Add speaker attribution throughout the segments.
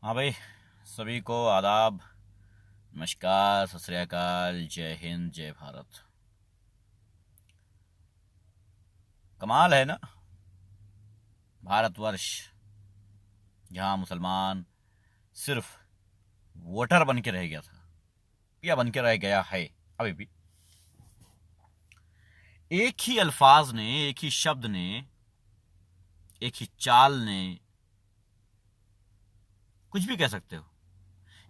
Speaker 1: हाँ भाई, सभी को आदाब, नमस्कार, सत श्री अकाल, जय हिंद, जय भारत। कमाल है ना, भारतवर्ष जहाँ मुसलमान सिर्फ वोटर बन के रह गया था या बन के रह गया है अभी भी। एक ही अल्फाज ने, एक ही शब्द ने, एक ही चाल ने, कुछ भी कह सकते हो,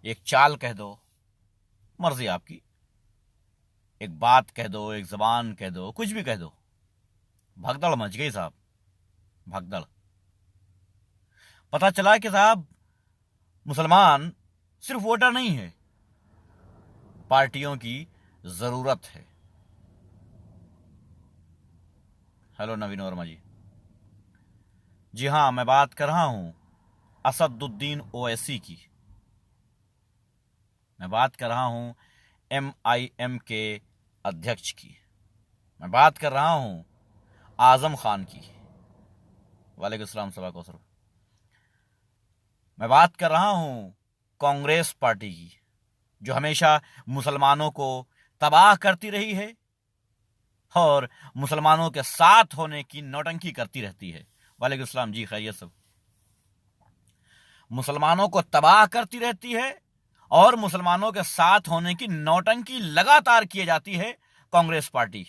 Speaker 1: एक चाल कह दो, मर्जी आपकी, एक बात कह दो, एक जबान कह दो, कुछ भी कह दो, भगदड़ मच गई साहब, भगदड़। पता चला कि साहब मुसलमान सिर्फ वोटर नहीं है, पार्टियों की जरूरत है। हेलो नवीन वर्मा जी। जी हाँ, मैं बात कर रहा हूं असदुद्दीन ओवैसी की। मैं बात कर रहा हूं MIM के अध्यक्ष की। मैं बात कर रहा हूं आजम खान की। वालेकुम सलाम सबा कौसर। मैं बात कर रहा हूं कांग्रेस पार्टी की, जो हमेशा मुसलमानों को तबाह करती रही है और मुसलमानों के साथ होने की नौटंकी करती रहती है। वालेकुम सलाम जी, खैरियत सब। मुसलमानों को तबाह करती रहती है और मुसलमानों के साथ होने की नौटंकी लगातार की जाती है कांग्रेस पार्टी।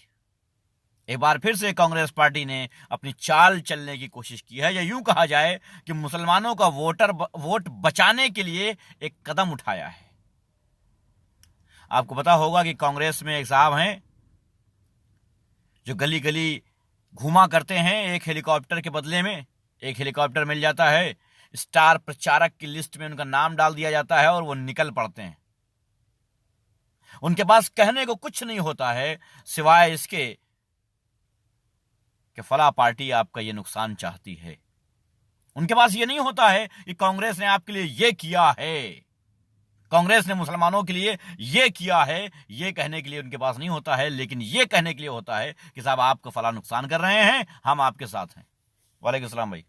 Speaker 1: एक बार फिर से कांग्रेस पार्टी ने अपनी चाल चलने की कोशिश की है, या यूं कहा जाए कि मुसलमानों का वोट बचाने के लिए एक कदम उठाया है। आपको पता होगा कि कांग्रेस में एक साहब हैं जो गली गली घूमा करते हैं, एक हेलीकॉप्टर के बदले में एक हेलीकॉप्टर मिल जाता है, स्टार प्रचारक की लिस्ट में उनका नाम डाल दिया जाता है और वो निकल पड़ते हैं। उनके पास कहने को कुछ नहीं होता है सिवाय इसके कि फला पार्टी आपका ये नुकसान चाहती है। उनके पास ये नहीं होता है कि कांग्रेस ने आपके लिए ये किया है, कांग्रेस ने मुसलमानों के लिए ये किया है, ये कहने के लिए उनके पास नहीं होता है, लेकिन ये कहने के लिए होता है कि साहब आपको फला नुकसान कर रहे हैं, हम आपके साथ हैं। वालेकुम सलाम भाई,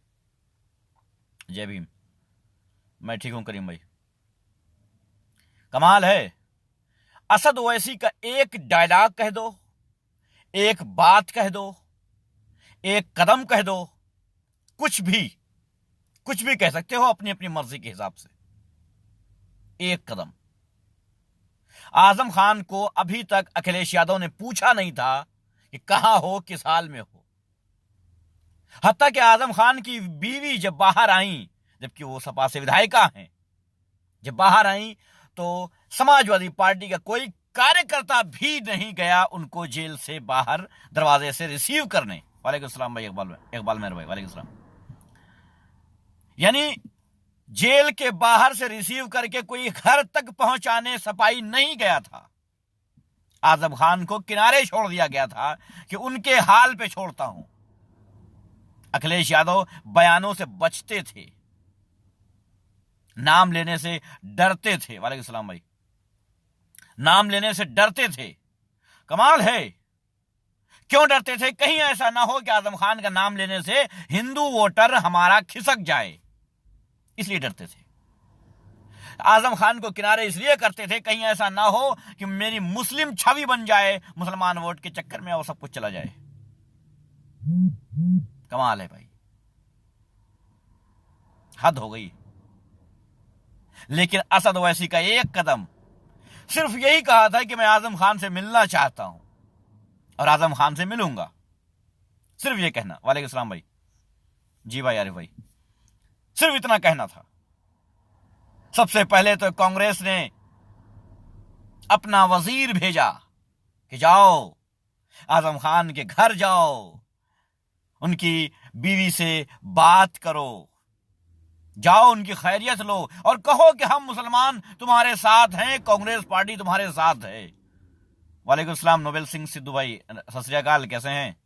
Speaker 1: जय भीम। मैं ठीक हूं करीम भाई। कमाल है, असद ओवैसी का एक डायलॉग कह दो, एक बात कह दो, एक कदम कह दो, कुछ भी कह सकते हो अपनी अपनी मर्जी के हिसाब से। एक कदम। आजम खान को अभी तक अखिलेश यादव ने पूछा नहीं था कि कहां हो, किस हाल में हो। हत्ता कि आजम खान की बीवी जब बाहर आई, जबकि वो सपा से विधायिका हैं, जब बाहर आई तो समाजवादी पार्टी का कोई कार्यकर्ता भी नहीं गया उनको जेल से बाहर दरवाजे से रिसीव करने। वालेकुम सलाम भाई, इकबाल मेहर भाई, वालेकुम सलाम। यानी जेल के बाहर से रिसीव करके कोई घर तक पहुंचाने सपाई नहीं गया था। आजम खान को किनारे छोड़ दिया गया था कि उनके हाल पे छोड़ता हूं। अखिलेश यादव बयानों से बचते थे, नाम लेने से डरते थे। वालेकुम सलाम भाई, नाम लेने से डरते थे। कमाल है, क्यों डरते थे? कहीं ऐसा ना हो कि आजम खान का नाम लेने से हिंदू वोटर हमारा खिसक जाए, इसलिए डरते थे। आजम खान को किनारे इसलिए करते थे कहीं ऐसा ना हो कि मेरी मुस्लिम छवि बन जाए, मुसलमान वोट के चक्कर में और सब कुछ चला जाए। कमाल है भाई, हद हो गई। लेकिन असद ओवैसी का एक कदम सिर्फ यही कहा था कि मैं आजम खान से मिलना चाहता हूं और आजम खान से मिलूंगा, सिर्फ ये कहना। वालेकुम सलाम भाई, जी भाई, अरे भाई, सिर्फ इतना कहना था। सबसे पहले तो कांग्रेस ने अपना वजीर भेजा कि जाओ आजम खान के घर जाओ, उनकी बीवी से बात करो, जाओ उनकी खैरियत लो और कहो कि हम मुसलमान तुम्हारे साथ हैं, कांग्रेस पार्टी तुम्हारे साथ है। वालेकुम सलाम नोबेल सिंह सिद्धू भाई, सत श्री अकाल, कैसे हैं?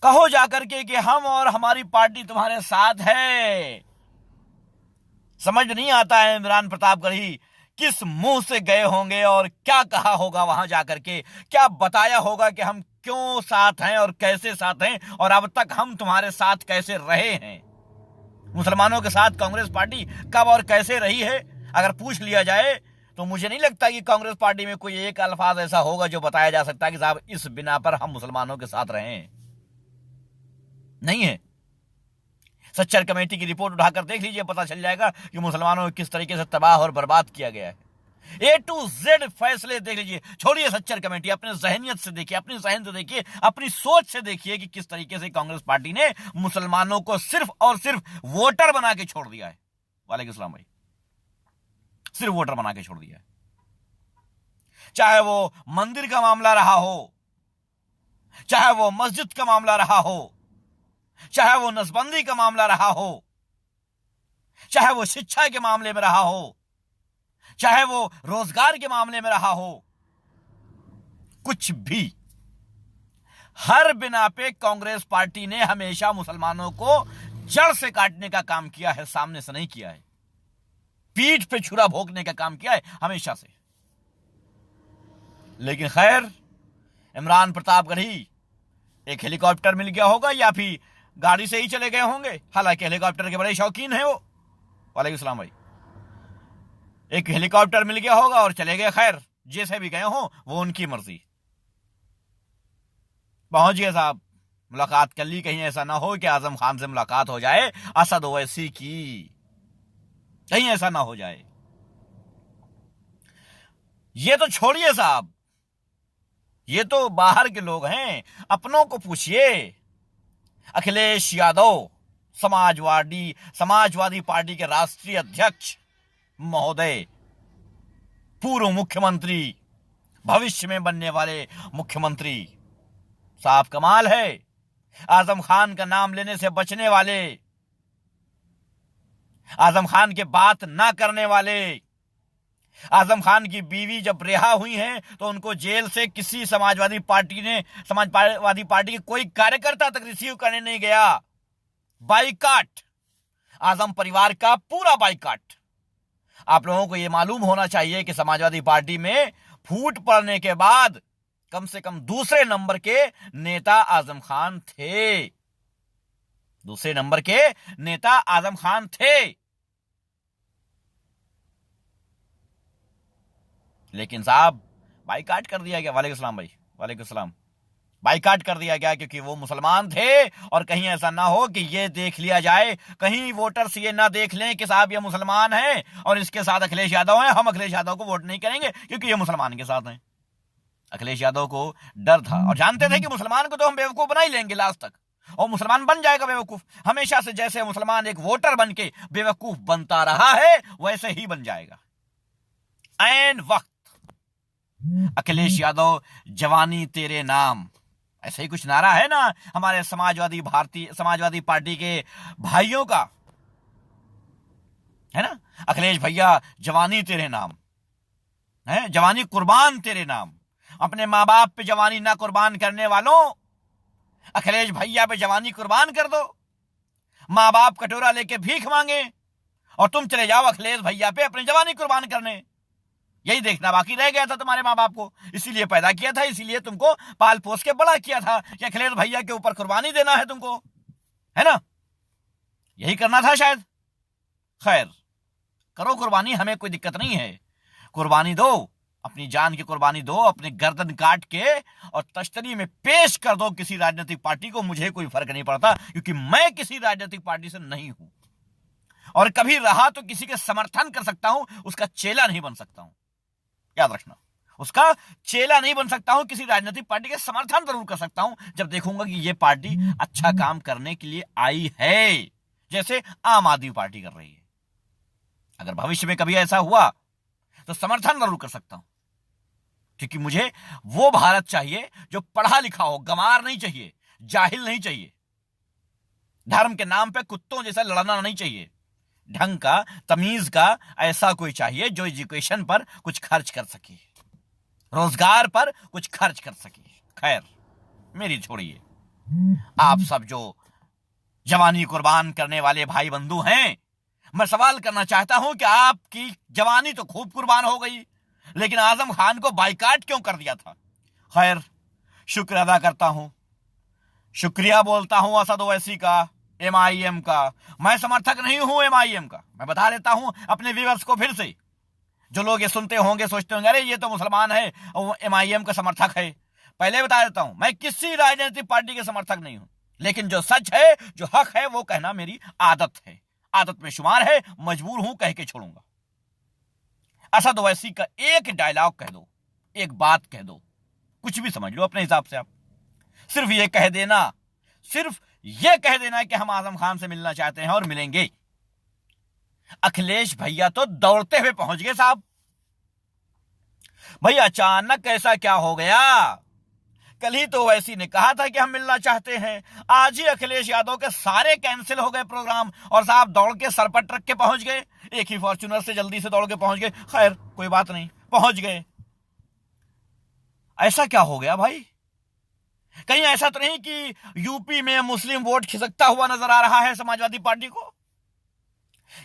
Speaker 1: कहो जाकर के कि हम और हमारी पार्टी तुम्हारे साथ है। समझ नहीं आता है इमरान प्रतापगढ़ी किस मुंह से गए होंगे और क्या कहा होगा वहां जाकर के, क्या बताया होगा कि हम क्यों साथ हैं और कैसे साथ हैं और अब तक हम तुम्हारे साथ कैसे रहे हैं। मुसलमानों के साथ कांग्रेस पार्टी कब और कैसे रही है अगर पूछ लिया जाए तो मुझे नहीं लगता कि कांग्रेस पार्टी में कोई एक अल्फाज ऐसा होगा जो बताया जा सकता है कि साहब इस बिना पर हम मुसलमानों के साथ रहे हैं। नहीं है। सच्चर कमेटी की रिपोर्ट उठाकर देख लीजिए, पता चल जाएगा कि मुसलमानों को किस तरीके से तबाह और बर्बाद किया गया है। A to Z फैसले देख लीजिए, छोड़िए सच्चर कमेटी, अपने जहनियत से देखिए, अपनी जहन से देखिए, अपनी सोच से देखिए कि किस तरीके से कांग्रेस पार्टी ने मुसलमानों को सिर्फ और सिर्फ वोटर बना के छोड़ दिया है। वालेकुम सलाम भाई, सिर्फ वोटर बना के छोड़ दिया है। चाहे वो मंदिर का मामला रहा हो, चाहे वो मस्जिद का मामला रहा हो, चाहे वो नसबंदी का मामला रहा हो, चाहे वो शिक्षा के मामले में रहा हो, चाहे वो रोजगार के मामले में रहा हो, कुछ भी, हर बिना पे कांग्रेस पार्टी ने हमेशा मुसलमानों को जड़ से काटने का काम किया है, सामने से नहीं किया है। पीठ पे छुरा भोंकने का काम किया है हमेशा से। लेकिन खैर, इमरान प्रतापगढ़ी एक हेलीकॉप्टर मिल गया होगा या फिर गाड़ी से ही चले गए होंगे, हालांकि हेलीकॉप्टर के बड़े शौकीन है वो। वालेकुम सलाम भाई। एक हेलीकॉप्टर मिल गया होगा और चले गए, खैर जैसे भी गए हो वो उनकी मर्जी। पहुंच गए साहब, मुलाकात कर ली। कहीं ऐसा ना हो कि आजम खान से मुलाकात हो जाए असद ओवैसी की, कहीं ऐसा ना हो जाए। ये तो छोड़िए साहब, ये तो बाहर के लोग हैं, अपनों को पूछिए। अखिलेश यादव समाजवादी पार्टी के राष्ट्रीय अध्यक्ष महोदय, पूर्व मुख्यमंत्री, भविष्य में बनने वाले मुख्यमंत्री साहब, कमाल है। आजम खान का नाम लेने से बचने वाले, आजम खान के बात ना करने वाले। आजम खान की बीवी जब रिहा हुई हैं तो उनको जेल से किसी समाजवादी पार्टी के कोई कार्यकर्ता तक रिसीव करने नहीं गया। बाइकाट, आजम परिवार का पूरा बाइकाट। आप लोगों को यह मालूम होना चाहिए कि समाजवादी पार्टी में फूट पड़ने के बाद कम से कम दूसरे नंबर के नेता आजम खान थे। दूसरे नंबर के नेता आजम खान थे। लेकिन साहब बाइकाट कर दिया गया। वालेकुम सलाम भाई, वालेकुम सलाम। बाइकाट कर दिया गया क्योंकि वो मुसलमान थे, और कहीं ऐसा ना हो कि ये देख लिया जाए, कहीं वोटर्स ये ना देख लें कि साहब ये मुसलमान है और इसके साथ अखिलेश यादव है, हम अखिलेश यादव को वोट नहीं करेंगे क्योंकि ये मुसलमान के साथ हैं। अखिलेश यादव को डर था और जानते थे कि मुसलमान को तो हम बेवकूफ बना ही लेंगे लास्ट तक, और मुसलमान बन जाएगा बेवकूफ। हमेशा से जैसे मुसलमान एक वोटर बन के बेवकूफ बनता रहा है वैसे ही बन जाएगा। ऐन वक्त अखिलेश यादव जवानी तेरे नाम, ऐसा ही कुछ नारा है ना हमारे समाजवादी पार्टी के भाइयों का, है ना, अखिलेश भैया जवानी तेरे नाम है, जवानी कुर्बान तेरे नाम। अपने माँ बाप पे जवानी ना कुर्बान करने वालों, अखिलेश भैया पे जवानी कुर्बान कर दो। माँ बाप कटोरा लेके भीख मांगे और तुम चले जाओ अखिलेश भैया पे अपनी जवानी कुर्बान करने। यही देखना बाकी रह गया था तुम्हारे माँ बाप को, इसीलिए पैदा किया था, इसीलिए तुमको पाल पोस के बड़ा किया था कि अखिलेश भैया के ऊपर कुर्बानी देना है तुमको, है ना, यही करना था शायद। खैर करो कुर्बानी, हमें कोई दिक्कत नहीं है, कुर्बानी दो, अपनी जान की कुर्बानी दो, अपनी गर्दन काट के और तश्तरी में पेश कर दो किसी राजनीतिक पार्टी को, मुझे कोई फर्क नहीं पड़ता, क्योंकि मैं किसी राजनीतिक पार्टी से नहीं हूं, और कभी रहा तो किसी के समर्थन कर सकता हूं, उसका चेला नहीं बन सकता हूं। याद रखना, उसका चेला नहीं बन सकता हूं, किसी राजनीतिक पार्टी के समर्थन जरूर कर सकता हूं जब देखूंगा कि यह पार्टी अच्छा काम करने के लिए आई है, जैसे आम आदमी पार्टी कर रही है। अगर भविष्य में कभी ऐसा हुआ तो समर्थन जरूर कर सकता हूं, क्योंकि मुझे वो भारत चाहिए जो पढ़ा लिखा हो, गंवार नहीं चाहिए, जाहिल नहीं चाहिए, धर्म के नाम पे कुत्तों जैसा लड़ना नहीं चाहिए, ढंग का, तमीज का ऐसा कोई चाहिए जो एजुकेशन पर कुछ खर्च कर सके, रोजगार पर कुछ खर्च कर सके। खैर मेरी छोड़िए, आप सब जो जवानी कुर्बान करने वाले भाई बंधु हैं, मैं सवाल करना चाहता हूं कि आपकी जवानी तो खूब कुर्बान हो गई, लेकिन आजम खान को बाइकाट क्यों कर दिया था? खैर शुक्र अदा करता हूं, शुक्रिया बोलता हूं असद ओवैसी का, एमआईएम का। मैं समर्थक नहीं हूं एमआईएम का, मैं बता देता हूं अपने व्यूअर्स को फिर से। जो लोग ये सुनते होंगे सोचते होंगे अरे ये तो मुसलमान है और एमआईएम का समर्थक है। पहले बता देता हूं, मैं किसी राजनीतिक पार्टी के समर्थक नहीं हूं, लेकिन जो सच है, जो हक है, वो कहना मेरी आदत है, आदत में शुमार है, मजबूर हूं, कह के छोड़ूंगा। असद ओवैसी का एक डायलॉग कह दो, एक बात कह दो, कुछ भी समझ लो अपने हिसाब से आप। सिर्फ ये कह देना, सिर्फ ये कह देना कि हम आजम खान से मिलना चाहते हैं और मिलेंगे। अखिलेश भैया तो दौड़ते हुए पहुंच गए साहब। भैया अचानक ऐसा क्या हो गया? कल ही तो ओवैसी ने कहा था कि हम मिलना चाहते हैं, आज ही अखिलेश यादव के सारे कैंसिल हो गए प्रोग्राम और साहब दौड़ के सर पर ट्रक के पहुंच गए। एक ही फॉर्च्यूनर से जल्दी से दौड़ के पहुंच गए। खैर कोई बात नहीं, पहुंच गए। ऐसा क्या हो गया भाई? कहीं ऐसा तो नहीं कि यूपी में मुस्लिम वोट खिसकता हुआ नजर आ रहा है समाजवादी पार्टी को?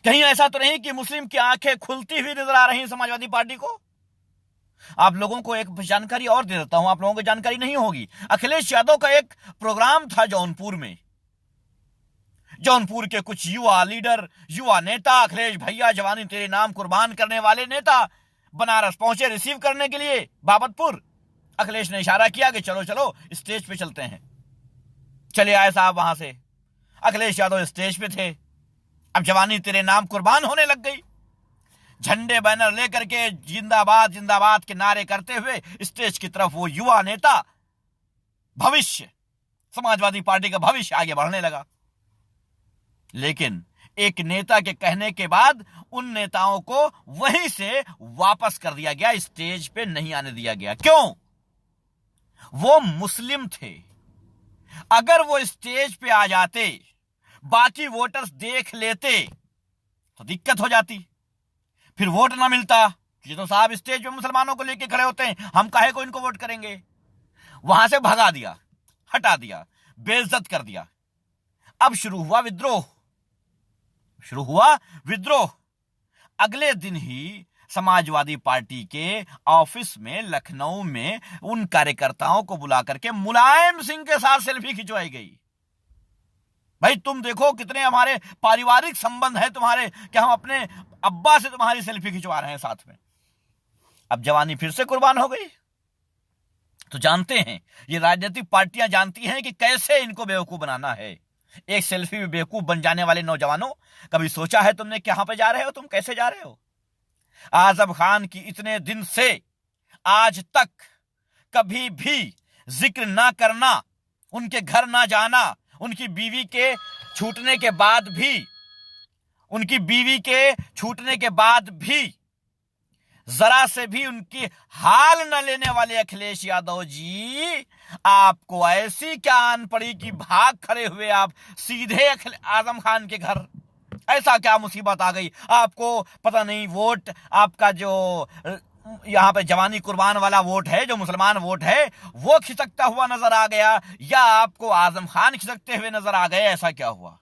Speaker 1: कहीं ऐसा तो नहीं कि मुस्लिम की आंखें खुलती हुई नजर आ रही हैं समाजवादी पार्टी को? आप लोगों को एक जानकारी और दे देता हूं, आप लोगों को जानकारी नहीं होगी। अखिलेश यादव का एक प्रोग्राम था जौनपुर में। जौनपुर के कुछ युवा लीडर, युवा नेता, अखिलेश भैया जवानी तेरे नाम कुर्बान करने वाले नेता बनारस पहुंचे रिसीव करने के लिए बाबतपुर। अखिलेश ने इशारा किया कि चलो चलो स्टेज पे चलते हैं। चले आए साहब वहां से। अखिलेश यादव स्टेज पे थे। अब जवानी तेरे नाम कुर्बान होने लग गई। झंडे बैनर लेकर के जिंदाबाद जिंदाबाद के नारे करते हुए स्टेज की तरफ वो युवा नेता, भविष्य, समाजवादी पार्टी का भविष्य आगे बढ़ने लगा। लेकिन एक नेता के कहने के बाद उन नेताओं को वहीं से वापस कर दिया गया, स्टेज पे नहीं आने दिया गया। क्यों? वो मुस्लिम थे। अगर वो स्टेज पे आ जाते, बाकी वोटर्स देख लेते तो दिक्कत हो जाती, फिर वोट ना मिलता। ये तो साहब स्टेज पे मुसलमानों को लेके खड़े होते हैं, हम काहे को इनको वोट करेंगे। वहां से भगा दिया, हटा दिया, बेइज्जत कर दिया। अब शुरू हुआ विद्रोह, शुरू हुआ विद्रोह। अगले दिन ही समाजवादी पार्टी के ऑफिस में लखनऊ में उन कार्यकर्ताओं को बुला करके मुलायम सिंह के साथ सेल्फी खिंचवाई गई। भाई तुम देखो कितने हमारे पारिवारिक संबंध है तुम्हारे, कि हम अपने अब्बा से तुम्हारी सेल्फी खिंचवा रहे हैं साथ में। अब जवानी फिर से कुर्बान हो गई। तो जानते हैं, ये राजनीतिक पार्टियां जानती हैं कि कैसे इनको बेवकूफ बनाना है। एक सेल्फी में बेवकूफ बन जाने वाले नौजवानों, कभी सोचा है तुमने कहां पे जा रहे हो? तुम कैसे जा रहे हो? आजम खान की इतने दिन से आज तक कभी भी जिक्र ना करना, उनके घर ना जाना, उनकी बीवी के छूटने के बाद भी, उनकी बीवी के छूटने के बाद भी जरा से भी उनकी हाल न लेने वाले अखिलेश यादव जी, आपको ऐसी क्या आन पड़ी कि भाग खड़े हुए आप सीधे आजम खान के घर? ऐसा क्या मुसीबत आ गई आपको? पता नहीं वोट आपका जो यहां पे जवानी कुर्बान वाला वोट है, जो मुसलमान वोट है, वो खिसकता हुआ नजर आ गया, या आपको आजम खान खिसकते हुए नजर आ गए? ऐसा क्या हुआ?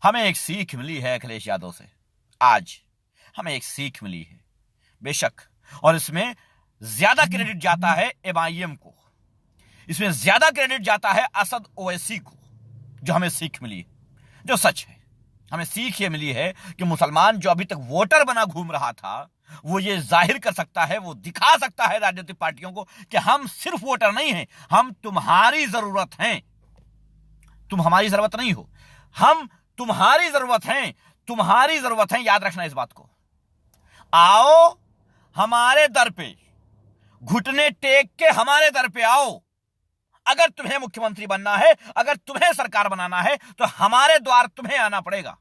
Speaker 1: हमें एक सीख मिली है अखिलेश यादव से। आज हमें एक सीख मिली है, बेशक, और इसमें ज्यादा क्रेडिट जाता है एमआईएम को, इसमें ज्यादा क्रेडिट जाता है असद ओवैसी को। जो हमें सीख मिली है, जो सच है, हमें सीख ये मिली है कि मुसलमान जो अभी तक वोटर बना घूम रहा था, वो ये जाहिर कर सकता है, वो दिखा सकता है राजनीतिक पार्टियों को कि हम सिर्फ वोटर नहीं हैं, हम तुम्हारी जरूरत हैं। तुम हमारी जरूरत नहीं हो, हम तुम्हारी जरूरत हैं, तुम्हारी जरूरत है। याद रखना इस बात को। आओ हमारे दर पे, घुटने टेक के हमारे दर पे आओ। अगर तुम्हें मुख्यमंत्री बनना है, अगर तुम्हें सरकार बनाना है, तो हमारे द्वार तुम्हें आना पड़ेगा।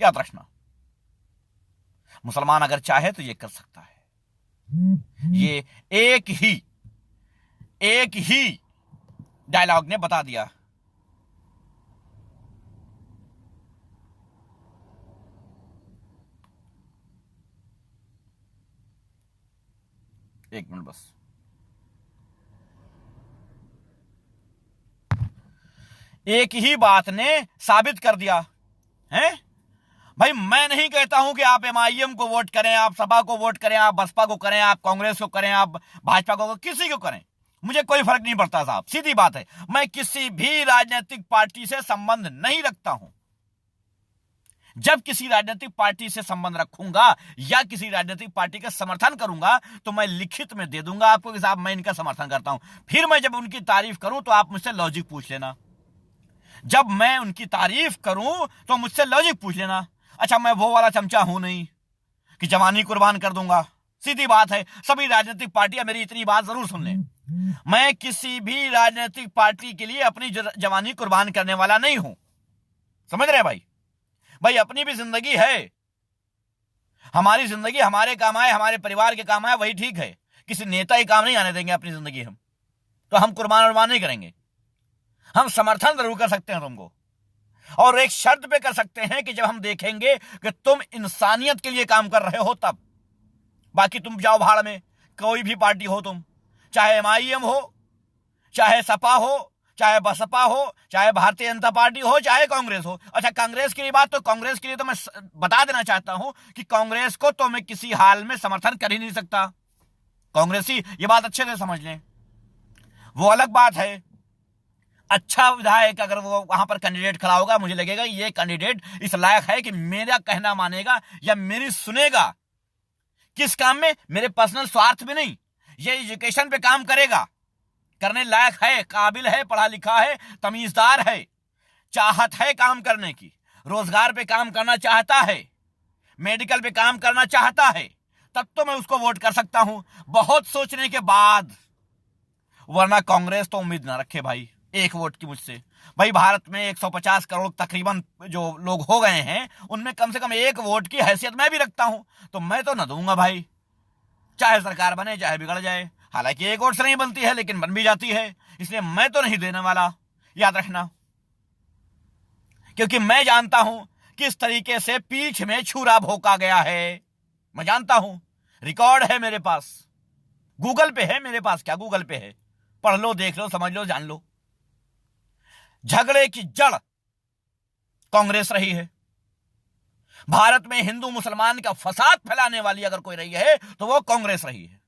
Speaker 1: याद रखना, मुसलमान अगर चाहे तो ये कर सकता है। ये एक ही डायलॉग ने बता दिया। एक मिनट बस। एक ही बात ने साबित कर दिया है। भाई मैं नहीं कहता हूं कि आप एमआईएम को वोट करें, आप सपा को वोट करें, आप बसपा को करें, आप कांग्रेस को करें, आप भाजपा को, किसी को करें। मुझे कोई फर्क नहीं पड़ता साहब, सीधी बात है। मैं किसी भी राजनीतिक पार्टी से संबंध नहीं रखता हूं। जब किसी राजनीतिक पार्टी से संबंध रखूंगा या किसी राजनीतिक पार्टी का समर्थन करूंगा तो मैं लिखित में दे दूंगा आपको कि साहब मैं इनका समर्थन करता हूं। फिर मैं जब उनकी तारीफ करूं तो आप मुझसे लॉजिक पूछ लेना। जब मैं उनकी तारीफ करूं तो मुझसे लॉजिक पूछ लेना। अच्छा, मैं वो वाला चमचा हूं नहीं कि जवानी कुर्बान कर दूंगा। सीधी बात है, सभी राजनीतिक पार्टियां मेरी इतनी बात जरूर सुन लें, मैं किसी भी राजनीतिक पार्टी के लिए अपनी जवानी कुर्बान करने वाला नहीं हूं। समझ रहे भाई? भाई अपनी भी जिंदगी है, हमारी जिंदगी हमारे काम आए, हमारे परिवार के काम आए, वही ठीक है। किसी नेता ही काम नहीं आने देंगे अपनी जिंदगी हम, तो हम कुर्बान नहीं करेंगे। हम समर्थन जरूर कर सकते हैं तुमको, और एक शर्त पे कर सकते हैं कि जब हम देखेंगे कि तुम इंसानियत के लिए काम कर रहे हो तब। बाकी तुम जाओ भाड़ में, कोई भी पार्टी हो तुम, चाहे एमआईएम हो, चाहे सपा हो, चाहे बसपा हो, चाहे भारतीय जनता पार्टी हो, चाहे कांग्रेस हो। अच्छा, कांग्रेस की बात, तो कांग्रेस के लिए तो मैं बता देना चाहता हूं कि कांग्रेस को तो मैं किसी हाल में समर्थन कर ही नहीं सकता। कांग्रेसी ये बात अच्छे से समझ लें। वो अलग बात है, अच्छा विधायक अगर वो वहां पर कैंडिडेट खड़ा होगा, मुझे लगेगा ये कैंडिडेट इस लायक है कि मेरा कहना मानेगा या मेरी सुनेगा। किस काम में? मेरे पर्सनल स्वार्थ में नहीं, ये एजुकेशन पे काम करेगा, करने लायक है, काबिल है, पढ़ा लिखा है, तमीजदार है, चाहत है काम करने की, रोजगार पे काम करना चाहता है, मेडिकल पे काम करना चाहता है, तब तो मैं उसको वोट कर सकता हूं बहुत सोचने के बाद। वरना कांग्रेस तो उम्मीद ना रखे भाई एक वोट की मुझसे। भाई भारत में 150 करोड़ तकरीबन जो लोग हो गए हैं, उनमें कम से कम एक वोट की हैसियत मैं भी रखता हूं, तो मैं तो ना दूंगा भाई, चाहे सरकार बने चाहे बिगड़ जाए। हालांकि एक वोट से नहीं बनती है, लेकिन बन भी जाती है, इसलिए मैं तो नहीं देने वाला, याद रखना। क्योंकि मैं जानता हूं किस तरीके से पीठ में छुरा भोंका गया है, मैं जानता हूं, रिकॉर्ड है मेरे पास, गूगल पे है मेरे पास। क्या गूगल पे है? पढ़ लो, देख लो, समझ लो, जान लो। झगड़े की जड़ कांग्रेस रही है। भारत में हिंदू मुसलमान का फसाद फैलाने वाली अगर कोई रही है तो वो कांग्रेस रही है,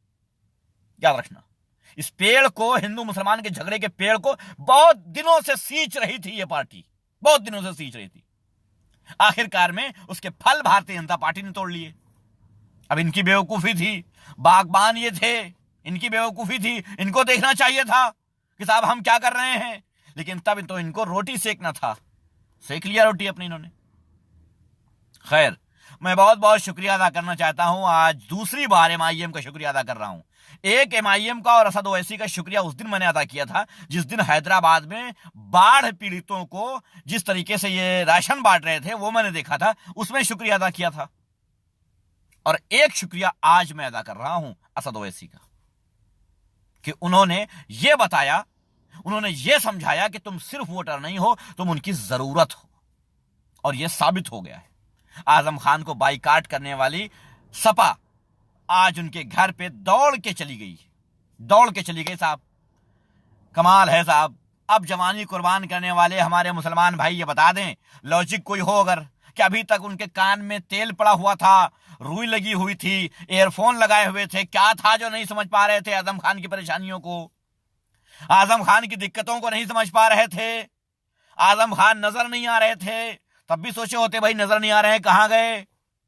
Speaker 1: याद रखना। इस पेड़ को, हिंदू मुसलमान के झगड़े के पेड़ को बहुत दिनों से सींच रही थी ये पार्टी, बहुत दिनों से सींच रही थी। आखिरकार में उसके फल भारतीय जनता पार्टी ने तोड़ लिए। अब इनकी बेवकूफी थी, बागबान ये थे, इनकी बेवकूफी थी, इनको देखना चाहिए था कि साहब हम क्या कर रहे हैं, लेकिन तब तो इनको रोटी सेकना था, सेक लिया रोटी अपनी इन्होंने। खैर, मैं बहुत बहुत शुक्रिया अदा करना चाहता हूं, आज दूसरी बार एमआईएम का शुक्रिया अदा कर रहा हूं। एक एमआईएम का और असद ओवैसी का शुक्रिया उस दिन मैंने अदा किया था जिस दिन हैदराबाद में बाढ़ पीड़ितों को जिस तरीके से ये राशन बांट रहे थे, वो मैंने देखा था, उसमें शुक्रिया अदा किया था। और एक शुक्रिया आज मैं अदा कर रहा हूं असद ओवैसी का, कि उन्होंने ये बताया, उन्होंने ये समझाया कि तुम सिर्फ वोटर नहीं हो, तुम उनकी जरूरत हो, और यह साबित हो गया है। आजम खान को बाइकाट करने वाली सपा आज उनके घर पे दौड़ के चली गई साहब। कमाल है साहब। अब जवानी कुर्बान करने वाले हमारे मुसलमान भाई ये बता दें, लॉजिक कोई हो अगर, कि अभी तक उनके कान में तेल पड़ा हुआ था, रुई लगी हुई थी, एयरफोन लगाए हुए थे, क्या था जो नहीं समझ पा रहे थे आजम खान की परेशानियों को, आजम खान की दिक्कतों को नहीं समझ पा रहे थे, आजम खान नजर नहीं आ रहे थे, तब भी सोचे होते भाई नजर नहीं आ रहे हैं, कहां गए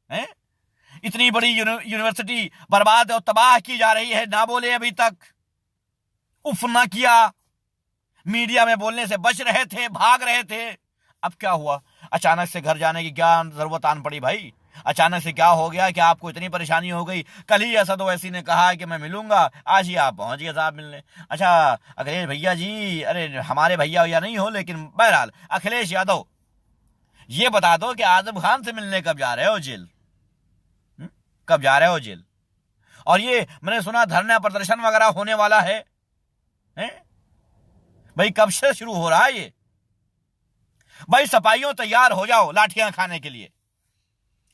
Speaker 1: हैं? इतनी बड़ी यूनिवर्सिटी बर्बाद और तबाह की जा रही है, ना बोले अभी तक, उफ ना किया, मीडिया में बोलने से बच रहे थे, भाग रहे थे। अब क्या हुआ? अचानक से घर जाने की क्या जरूरत आन पड़ी भाई? अचानक से क्या हो गया कि आपको इतनी परेशानी हो गई? कल ही असद ओवैसी ने कहा कि मैं मिलूंगा, आज ही आप पहुंच गए साहब मिलने। अच्छा अखिलेश भैया जी, अरे हमारे भैया नहीं हो, लेकिन बहरहाल अखिलेश यादव, ये बता दो कि आजम खान से मिलने कब जा रहे हो जेल? कब जा रहे हो जेल? और ये मैंने सुना धरना प्रदर्शन वगैरह होने वाला है, भाई कब से शुरू हो रहा है ये? भाई सपाइयों तैयार हो जाओ लाठियां खाने के लिए,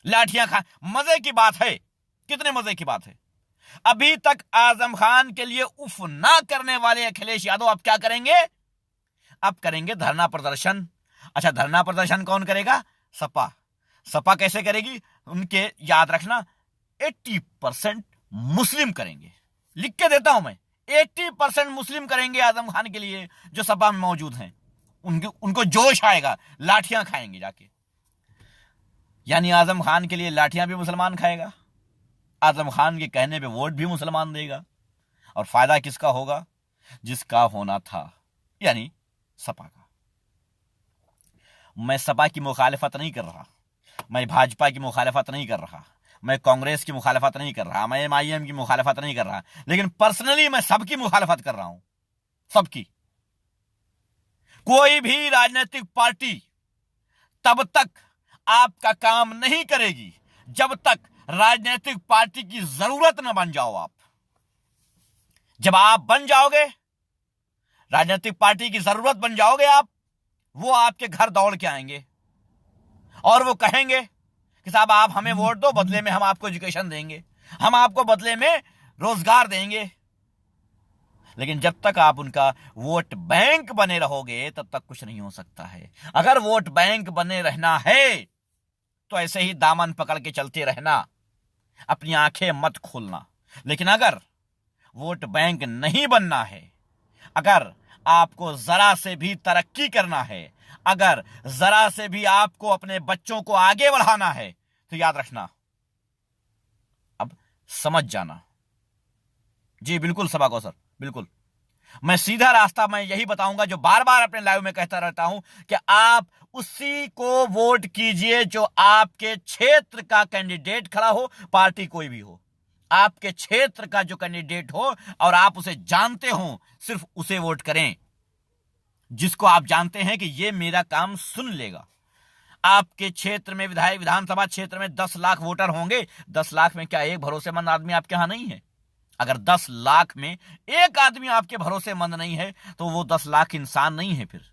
Speaker 1: लाठियां खा। मजे की बात है, कितने मजे की बात है। अभी तक आजम खान के लिए उफ ना करने वाले अखिलेश यादव अब क्या करेंगे? अब करेंगे धरना प्रदर्शन। अच्छा धरना प्रदर्शन कौन करेगा? सपा। सपा कैसे करेगी? उनके याद रखना 80% मुस्लिम करेंगे। लिख के देता हूं मैं, 80% मुस्लिम करेंगे आजम खान के लिए जो सपा में मौजूद हैं। उनको जोश आएगा, लाठियां खाएंगे जाके। यानी आजम खान के लिए लाठियां भी मुसलमान खाएगा, आजम खान के कहने पे वोट भी मुसलमान देगा। और फायदा किसका होगा? जिसका होना था, यानी सपा का। मैं सपा की मुखालिफत नहीं कर रहा, मैं भाजपा की मुखालिफत नहीं कर रहा, मैं कांग्रेस की मुखालिफत नहीं कर रहा, मैं MIM की मुखालिफत नहीं कर रहा, लेकिन पर्सनली मैं सबकी मुखालिफत कर रहा हूं, सबकी। कोई भी राजनीतिक पार्टी तब तक आपका काम नहीं करेगी जब तक राजनीतिक पार्टी की जरूरत न बन जाओ आप। जब आप बन जाओगे, राजनीतिक पार्टी की जरूरत बन जाओगे आप, वो आपके घर दौड़ के आएंगे और वो कहेंगे कि साहब आप हमें वोट दो, बदले में हम आपको एजुकेशन देंगे, हम आपको बदले में रोजगार देंगे। लेकिन जब तक आप उनका वोट बैंक बने रहोगे तब तक कुछ नहीं हो सकता है। अगर वोट बैंक बने रहना है तो ऐसे ही दामन पकड़ के चलते रहना, अपनी आंखें मत खोलना। लेकिन अगर वोट बैंक नहीं बनना है, अगर आपको जरा से भी तरक्की करना है, अगर जरा से भी आपको अपने बच्चों को आगे बढ़ाना है, तो याद रखना, अब समझ जाना। जी बिल्कुल सभा को सर, बिल्कुल मैं सीधा रास्ता मैं यही बताऊंगा जो बार बार अपने लाइव में कहता रहता हूं कि आप उसी को वोट कीजिए जो आपके क्षेत्र का कैंडिडेट खड़ा हो, पार्टी कोई भी हो। आपके क्षेत्र का जो कैंडिडेट हो और आप उसे जानते हो, सिर्फ उसे वोट करें, जिसको आप जानते हैं कि ये मेरा काम सुन लेगा। आपके क्षेत्र में विधानसभा क्षेत्र में 10 लाख वोटर होंगे, 10 लाख में क्या एक भरोसेमंद आदमी आपके यहां नहीं है? अगर 10 लाख में एक आदमी आपके भरोसेमंद नहीं है तो वो 10 लाख इंसान नहीं है। फिर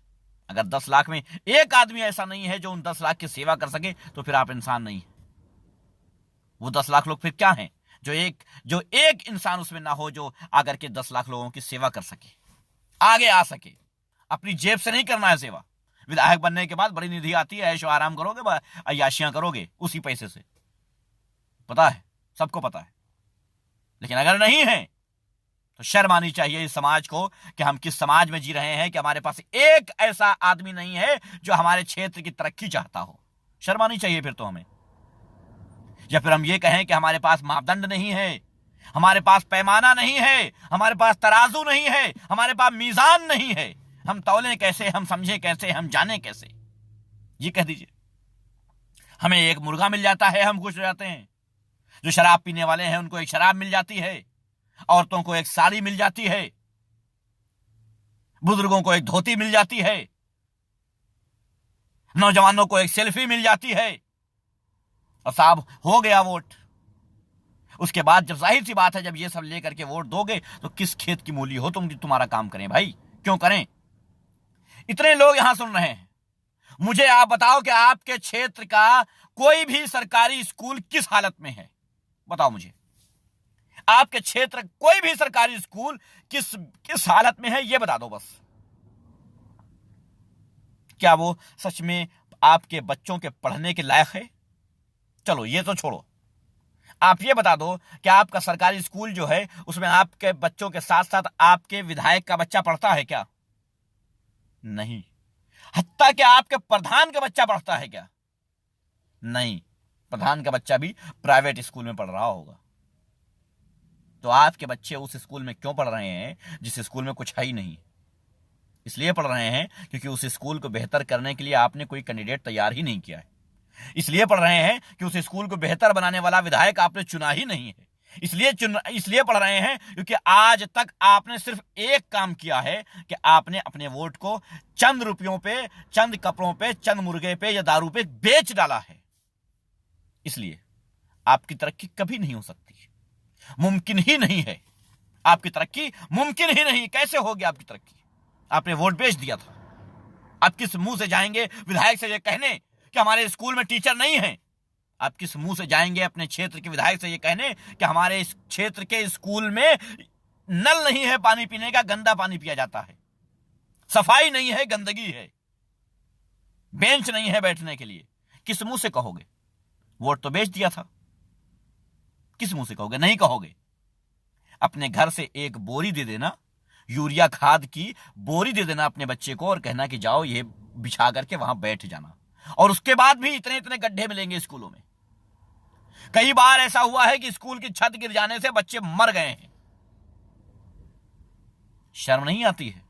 Speaker 1: अगर 10 लाख में एक आदमी ऐसा नहीं है जो उन 10 लाख की सेवा कर सके, तो फिर आप इंसान नहीं है। वो 10 लाख लोग फिर क्या हैं? जो एक इंसान उसमें ना हो जो आकर के 10 लाख लोगों की सेवा कर सके, आगे आ सके। अपनी जेब से नहीं करना है सेवा। विधायक बनने के बाद बड़ी निधि आती है, ऐशो आराम करोगे, अय्याशियां करोगे उसी पैसे से, पता है, सबको पता है। लेकिन अगर नहीं है तो शर्म आनी चाहिए इस समाज को कि हम किस समाज में जी रहे हैं, कि हमारे पास एक ऐसा आदमी नहीं है जो हमारे क्षेत्र की तरक्की चाहता हो। शर्म आनी चाहिए फिर तो हमें। या फिर हम ये कहें कि हमारे पास मापदंड नहीं है, हमारे पास पैमाना नहीं है, हमारे पास तराजू नहीं है, हमारे पास मीजान नहीं है, हम तौलें कैसे, हम समझे कैसे, हम जाने कैसे? ये कह दीजिए। हमें एक मुर्गा मिल जाता है, हम खुश हो जाते हैं। जो शराब पीने वाले हैं उनको एक शराब मिल जाती है, औरतों को एक साड़ी मिल जाती है, बुजुर्गों को एक धोती मिल जाती है, नौजवानों को एक सेल्फी मिल जाती है, और साहब हो गया वोट। उसके बाद जब जाहिर सी बात है, जब ये सब लेकर के वोट दोगे तो किस खेत की मूली हो तुम तुम्हारा काम करें भाई? क्यों करें? इतने लोग यहां सुन रहे हैं, मुझे आप बताओ कि आपके क्षेत्र का कोई भी सरकारी स्कूल किस हालत में है? बताओ मुझे, आपके क्षेत्र कोई भी सरकारी स्कूल किस हालत में है, यह बता दो बस। क्या वो सच में आपके बच्चों के पढ़ने के लायक है? चलो ये तो छोड़ो, आप ये बता दो कि आपका सरकारी स्कूल जो है उसमें आपके बच्चों के साथ साथ आपके विधायक का बच्चा पढ़ता है क्या? नहीं। हत्ता कि आपके प्रधान का बच्चा पढ़ता है क्या? नहीं। प्रधान का बच्चा भी प्राइवेट स्कूल में पढ़ रहा होगा। तो आपके बच्चे उस स्कूल में क्यों पढ़ रहे हैं जिस स्कूल में कुछ है ही नहीं? इसलिए पढ़ रहे हैं क्योंकि उस स्कूल को बेहतर करने के लिए आपने कोई कैंडिडेट तैयार ही नहीं किया है। इसलिए पढ़ रहे हैं कि उस स्कूल को बेहतर बनाने वाला विधायक आपने चुना ही नहीं है। इसलिए पढ़ रहे हैं क्योंकि आज तक आपने सिर्फ एक काम किया है कि आपने अपने वोट को चंद रुपयों पे, चंद कपड़ों पे, चंद मुर्गे पे या दारू पे बेच डाला है। इसलिए आपकी तरक्की कभी नहीं हो सकती, मुमकिन ही नहीं है। आपकी तरक्की मुमकिन ही नहीं। कैसे होगी आपकी तरक्की? आपने वोट बेच दिया था। आप किस मुंह से जाएंगे विधायक से ये कहने कि हमारे स्कूल में टीचर नहीं है? आप किस मुंह से जाएंगे अपने क्षेत्र के विधायक से ये कहने कि हमारे इस क्षेत्र के स्कूल में नल नहीं है पानी पीने का, गंदा पानी पिया जाता है, सफाई नहीं है, गंदगी है, बेंच नहीं है बैठने के लिए? किस मुंह से कहोगे? वोट तो बेच दिया था, किस मुंह से कहोगे? नहीं कहोगे। अपने घर से एक बोरी दे देना, यूरिया खाद की बोरी दे देना अपने बच्चे को और कहना कि जाओ ये बिछा करके वहां बैठ जाना। और उसके बाद भी इतने इतने गड्ढे मिलेंगे स्कूलों में। कई बार ऐसा हुआ है कि स्कूल की छत गिर जाने से बच्चे मर गए हैं। शर्म नहीं आती है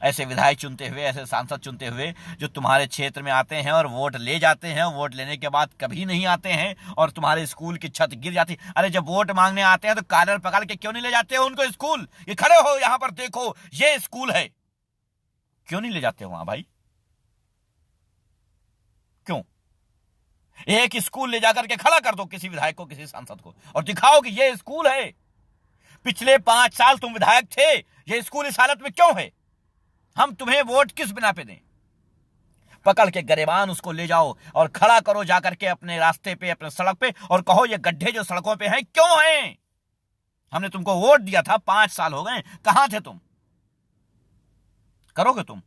Speaker 1: ऐसे विधायक चुनते हुए, ऐसे सांसद चुनते हुए जो तुम्हारे क्षेत्र में आते हैं और वोट ले जाते हैं, वोट लेने के बाद कभी नहीं आते हैं और तुम्हारे स्कूल की छत गिर जाती। अरे जब वोट मांगने आते हैं तो कॉलर पकड़ के क्यों नहीं ले जाते हो उनको स्कूल? ये खड़े हो यहां पर, देखो ये स्कूल है, क्यों नहीं ले जाते हो वहां भाई? क्यों? एक स्कूल ले जाकर के खड़ा कर दो किसी विधायक को, किसी सांसद को, और दिखाओ कि ये स्कूल है। पिछले 5 साल तुम विधायक थे, ये स्कूल इस हालत में क्यों है? हम तुम्हें वोट किस बिना पे दें? पकड़ के गरेबान उसको ले जाओ और खड़ा करो जाकर के अपने रास्ते पे, अपने सड़क पे, और कहो ये गड्ढे जो सड़कों पे हैं क्यों हैं? हमने तुमको वोट दिया था, 5 साल हो गए, कहां थे तुम? करोगे तुम?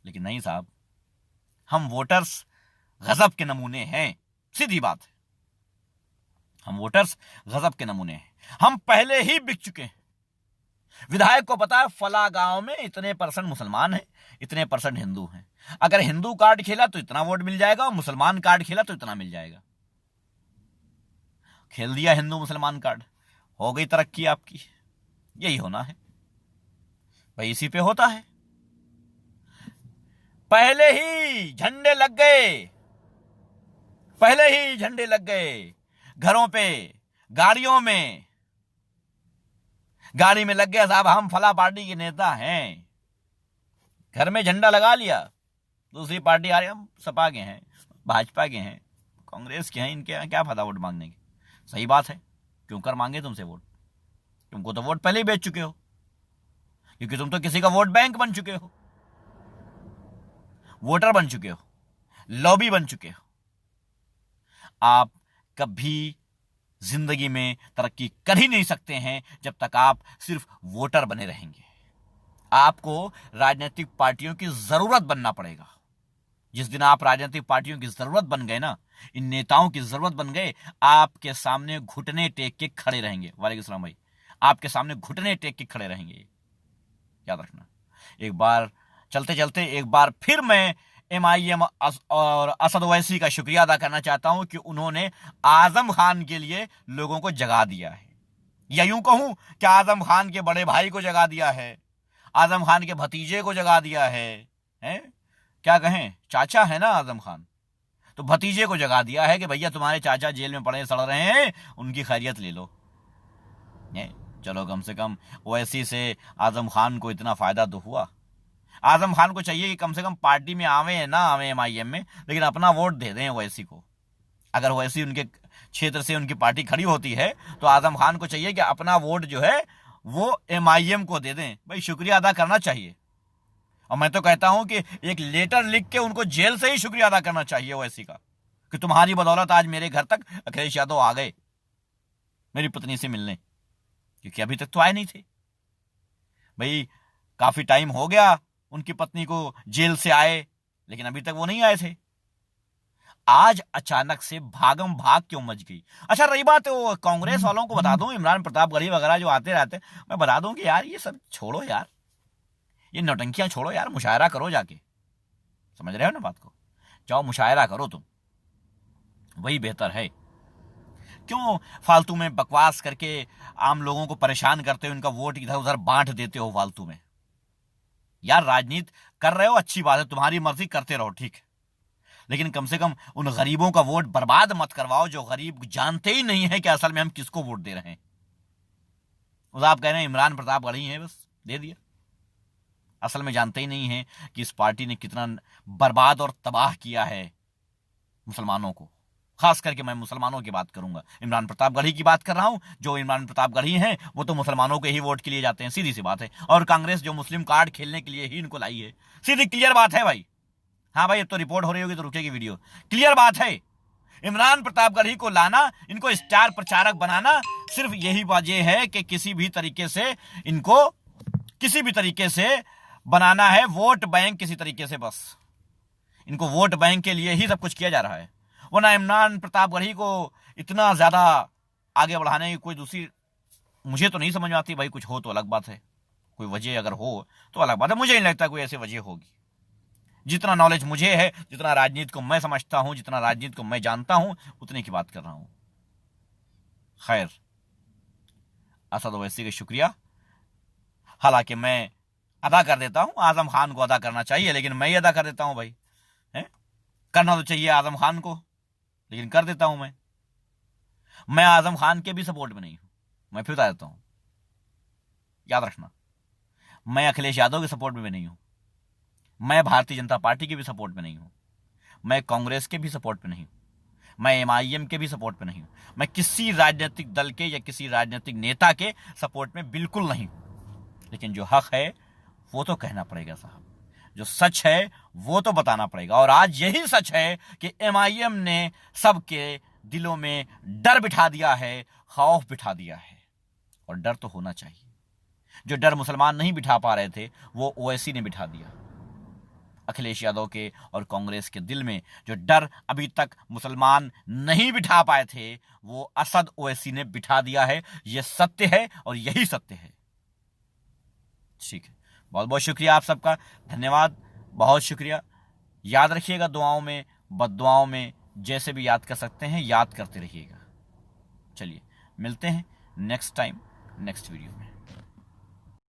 Speaker 1: लेकिन नहीं साहब, हम वोटर्स गजब के नमूने हैं, सीधी बात है। हम वोटर्स गजब के नमूने हैं। हम पहले ही बिक चुके हैं। विधायक को पता है फला गांव में इतने % मुसलमान हैं, इतने % हिंदू हैं। अगर हिंदू कार्ड खेला तो इतना वोट मिल जाएगा और मुसलमान कार्ड खेला तो इतना मिल जाएगा। खेल दिया हिंदू मुसलमान कार्ड, हो गई तरक्की आपकी। यही होना है भाई, इसी पे होता है। पहले ही झंडे लग गए, पहले ही झंडे लग गए घरों पे, गाड़ियों में, गाड़ी में लग गया साहब हम फला पार्टी के नेता हैं। घर में झंडा लगा लिया, दूसरी पार्टी आ रही, हम सपा के हैं, भाजपा के हैं, कांग्रेस के हैं, इनके यहाँ क्या फायदा वोट मांगने के? सही बात है, क्यों कर मांगे तुमसे वोट? तुमको तो वोट पहले ही बेच चुके हो, क्योंकि तुम तो किसी का वोट बैंक बन चुके हो, वोटर बन चुके हो, लॉबी बन चुके हो। आप कभी जिंदगी में तरक्की कर ही नहीं सकते हैं जब तक आप सिर्फ वोटर बने रहेंगे। आपको राजनीतिक पार्टियों की जरूरत बनना पड़ेगा। जिस दिन आप राजनीतिक पार्टियों की जरूरत बन गए ना, इन नेताओं की जरूरत बन गए, आपके सामने घुटने टेक के खड़े रहेंगे। वालेकुम सलाम भाई, आपके सामने घुटने टेक के खड़े रहेंगे, याद रखना। एक बार चलते चलते एक बार फिर मैं MIM और असद ओवैसी का शुक्रिया अदा करना चाहता हूं कि उन्होंने आजम खान के लिए लोगों को जगा दिया है। या यूं कहूं कि आजम खान के बड़े भाई को जगा दिया है, आजम खान के भतीजे को जगा दिया है? क्या कहें, चाचा है ना आजम खान, तो भतीजे को जगा दिया है कि भैया तुम्हारे चाचा जेल में पड़े सड़ रहे हैं, उनकी खैरियत ले लो। चलो कम से कम ओवैसी से आजम खान को इतना फायदा तो हुआ। आजम खान को चाहिए कि कम से कम पार्टी में आवे ना आवे MIM में, लेकिन अपना वोट दे दें ओवैसी को। अगर ओवैसी उनके क्षेत्र से उनकी पार्टी खड़ी होती है तो आजम खान को चाहिए कि अपना वोट जो है वो MIM को दे दें। भाई शुक्रिया अदा करना चाहिए, और मैं तो कहता हूं कि एक लेटर लिख के उनको जेल से ही शुक्रिया अदा करना चाहिए ओवैसी का, कि तुम्हारी बदौलत आज मेरे घर तक अखिलेश यादव आ गए मेरी पत्नी से मिलने, क्योंकि अभी तक तो आए नहीं थे। भाई काफी टाइम हो गया उनकी पत्नी को जेल से आए, लेकिन अभी तक वो नहीं आए थे। आज अचानक से भागम भाग क्यों मच गई? अच्छा रही बात वो कांग्रेस वालों को बता दूं, इमरान प्रतापगढ़ी वगैरह जो आते रहते, मैं बता दूं कि यार ये सब छोड़ो यार, ये नौटंकियां छोड़ो यार, मुशायरा करो जाके। समझ रहे हो ना बात को? जाओ मुशायरा करो तुम, वही बेहतर है। क्यों फालतू में बकवास करके आम लोगों को परेशान करते हो, उनका वोट इधर उधर बांट देते हो फालतू में? यार राजनीति कर रहे हो अच्छी बात है, तुम्हारी मर्जी, करते रहो, ठीक है, लेकिन कम से कम उन गरीबों का वोट बर्बाद मत करवाओ जो गरीब जानते ही नहीं है कि असल में हम किसको वोट दे रहे हैं। आप कह रहे हैं इमरान प्रतापगढ़ी है, बस दे दिया, असल में जानते ही नहीं है कि इस पार्टी ने कितना बर्बाद और तबाह किया है मुसलमानों को। खास करके मैं मुसलमानों की बात करूंगा, इमरान प्रतापगढ़ी की बात कर रहा हूं। जो इमरान प्रतापगढ़ी हैं वो तो मुसलमानों के ही वोट के लिए जाते हैं, सीधी सी बात है। और कांग्रेस जो मुस्लिम कार्ड खेलने के लिए ही इनको लाई है, सीधी क्लियर बात है भाई। हाँ भाई अब तो रिपोर्ट हो रही होगी तो रुकेगी वीडियो, क्लियर बात है। इमरान प्रतापगढ़ी को लाना, इनको स्टार प्रचारक बनाना, सिर्फ यही वजह है कि किसी भी तरीके से इनको किसी भी तरीके से बनाना है वोट बैंक, किसी तरीके से बस इनको वोट बैंक के लिए ही सब कुछ किया जा रहा है। वरना इमरान प्रतापगढ़ी को इतना ज्यादा आगे बढ़ाने की कोई दूसरी मुझे तो नहीं समझ में आती भाई, कुछ हो तो अलग बात है, कोई वजह अगर हो तो अलग बात है, मुझे नहीं लगता कोई ऐसी वजह होगी। जितना नॉलेज मुझे है, जितना राजनीति को मैं समझता हूं, जितना राजनीति को मैं जानता हूं, उतने की बात कर रहा हूं। खैर, असद ओवैसी का शुक्रिया। हालांकि मैं अदा कर देता हूं, आजम खान को अदा करना चाहिए, लेकिन मैं ही अदा कर देता हूं भाई। है करना तो चाहिए आजम खान को, लेकिन कर देता हूं मैं आजम खान के भी सपोर्ट में नहीं हूं। मैं फिर बता देता हूं, याद रखना, मैं अखिलेश यादव के सपोर्ट में भी नहीं हूं, मैं भारतीय जनता पार्टी के भी सपोर्ट में नहीं हूं, मैं कांग्रेस के भी सपोर्ट में नहीं हूं, मैं एमआईएम के भी सपोर्ट में नहीं हूं, मैं किसी राजनीतिक दल के या किसी राजनीतिक नेता के सपोर्ट में बिल्कुल नहीं हूं। लेकिन जो हक है वो तो कहना पड़ेगा साहब, जो सच है वो तो बताना पड़ेगा। और आज यही सच है कि एमआईएम ने सबके दिलों में डर बिठा दिया है, खौफ बिठा दिया है। और डर तो होना चाहिए, जो डर मुसलमान नहीं बिठा पा रहे थे वो ओवैसी ने बिठा दिया। अखिलेश यादव के और कांग्रेस के दिल में जो डर अभी तक मुसलमान नहीं बिठा पाए थे, वो असद ओवैसी ने बिठा दिया है। यह सत्य है और यही सत्य है। ठीक है, बहुत बहुत शुक्रिया आप सबका, धन्यवाद, बहुत शुक्रिया। याद रखिएगा, दुआओं में बद्दुआओं में जैसे भी याद कर सकते हैं, याद करते रहिएगा। चलिए मिलते हैं नेक्स्ट टाइम, नेक्स्ट वीडियो में।